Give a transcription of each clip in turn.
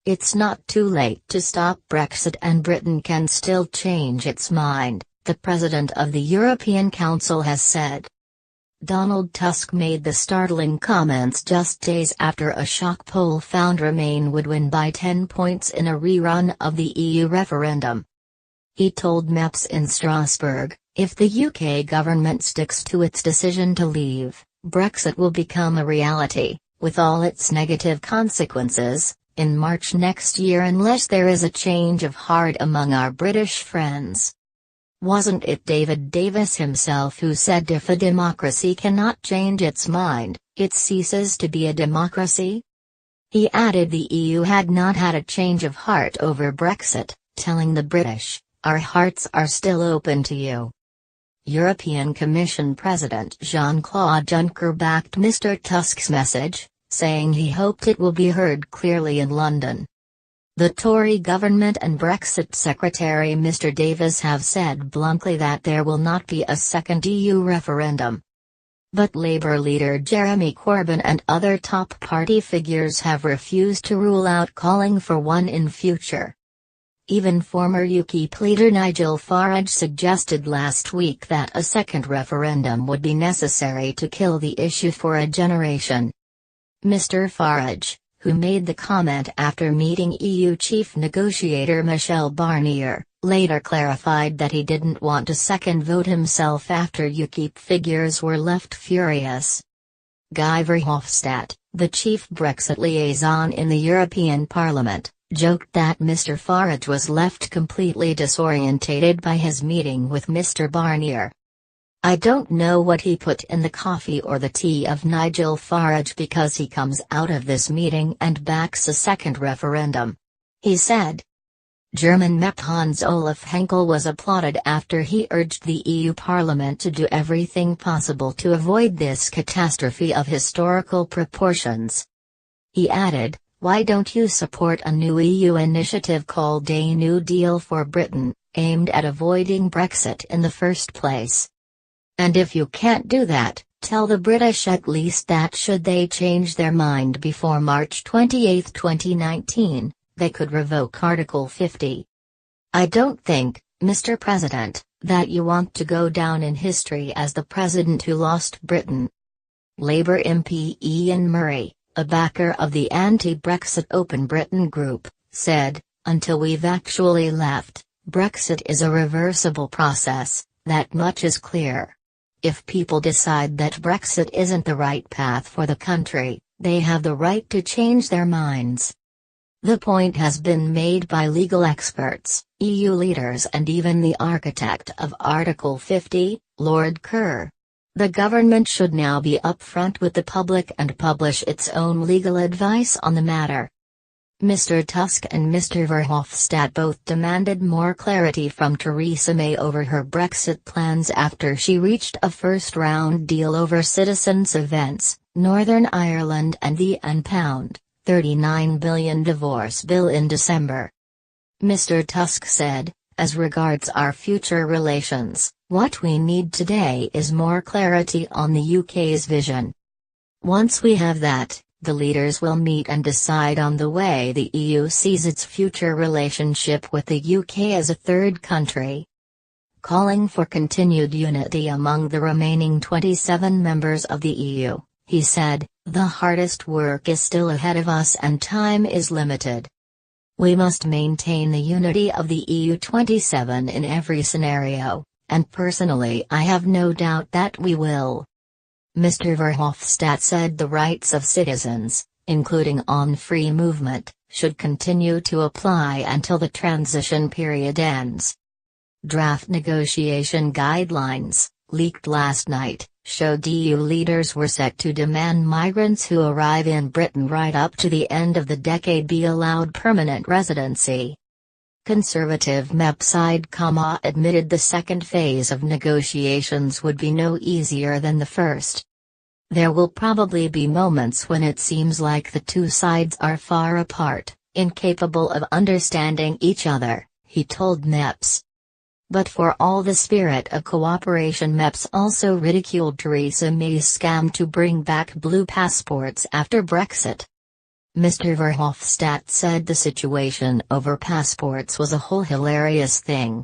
It's not too late to stop Brexit and Britain can still change its mind, the President of the European Council has said. Donald Tusk made the startling comments just days after a shock poll found Remain would win by 10 points in a rerun of the EU referendum. He told MEPs in Strasbourg, if the UK government sticks to its decision to leave, Brexit will become a reality, with all its negative consequences, in March next year unless there is a change of heart among our British friends. Wasn't it David Davis himself who said if a democracy cannot change its mind, it ceases to be a democracy? He added the EU had not had a change of heart over Brexit, telling the British, our hearts are still open to you. European Commission President Jean-Claude Juncker backed Mr. Tusk's message, saying he hoped it will be heard clearly in London. The Tory government and Brexit Secretary Mr. Davis have said bluntly that there will not be a second EU referendum. But Labour leader Jeremy Corbyn and other top party figures have refused to rule out calling for one in future. Even former UKIP leader Nigel Farage suggested last week that a second referendum would be necessary to kill the issue for a generation. Mr. Farage, who made the comment after meeting EU chief negotiator Michel Barnier, later clarified that he didn't want a second vote himself after UKIP figures were left furious. Guy Verhofstadt, the chief Brexit liaison in the European Parliament, joked that Mr. Farage was left completely disorientated by his meeting with Mr. Barnier. I don't know what he put in the coffee or the tea of Nigel Farage because he comes out of this meeting and backs a second referendum, he said. German MEP Hans-Olaf Henkel was applauded after he urged the EU Parliament to do everything possible to avoid this catastrophe of historical proportions. He added, why don't you support a new EU initiative called a New Deal for Britain, aimed at avoiding Brexit in the first place? And if you can't do that, tell the British at least that should they change their mind before March 28, 2019, they could revoke Article 50. I don't think, Mr. President, that you want to go down in history as the president who lost Britain. Labour MP Ian Murray, a backer of the anti-Brexit Open Britain group, said, until we've actually left, Brexit is a reversible process, that much is clear. If people decide that Brexit isn't the right path for the country, they have the right to change their minds. The point has been made by legal experts, EU leaders and even the architect of Article 50, Lord Kerr. The government should now be upfront with the public and publish its own legal advice on the matter. Mr. Tusk and Mr. Verhofstadt both demanded more clarity from Theresa May over her Brexit plans after she reached a first-round deal over citizens' events, Northern Ireland and the £39 billion divorce bill in December. Mr. Tusk said, as regards our future relations, what we need today is more clarity on the UK's vision. Once we have that, the leaders will meet and decide on the way the EU sees its future relationship with the UK as a third country. Calling for continued unity among the remaining 27 members of the EU, he said, the hardest work is still ahead of us and time is limited. We must maintain the unity of the EU 27 in every scenario, and personally I have no doubt that we will. Mr. Verhofstadt said the rights of citizens, including on free movement, should continue to apply until the transition period ends. Draft negotiation guidelines, leaked last night, showed EU leaders were set to demand migrants who arrive in Britain right up to the end of the decade be allowed permanent residency. Conservative MEP Syed Kamall admitted the second phase of negotiations would be no easier than the first. There will probably be moments when it seems like the two sides are far apart, incapable of understanding each other, he told MEPs. But for all the spirit of cooperation, MEPs also ridiculed Theresa May's scam to bring back blue passports after Brexit. Mr. Verhofstadt said the situation over passports was a whole hilarious thing.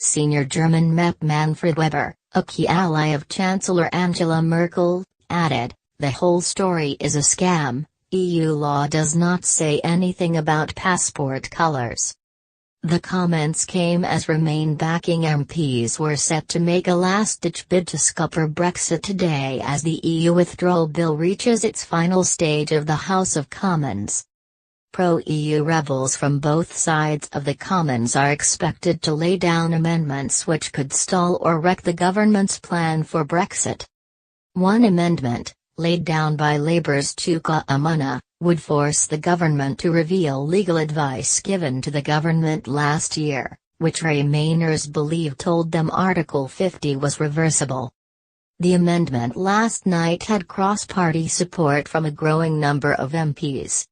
Senior German MEP Manfred Weber, a key ally of Chancellor Angela Merkel, added, "The whole story is a scam. EU law does not say anything about passport colors." The comments came as Remain backing MPs were set to make a last-ditch bid to scupper Brexit today as the EU withdrawal bill reaches its final stage of the House of Commons. Pro-EU rebels from both sides of the Commons are expected to lay down amendments which could stall or wreck the government's plan for Brexit. One amendment, laid down by Labour's Chuka Umunna, would force the government to reveal legal advice given to the government last year, which Remainers believe told them Article 50 was reversible. The amendment last night had cross-party support from a growing number of MPs.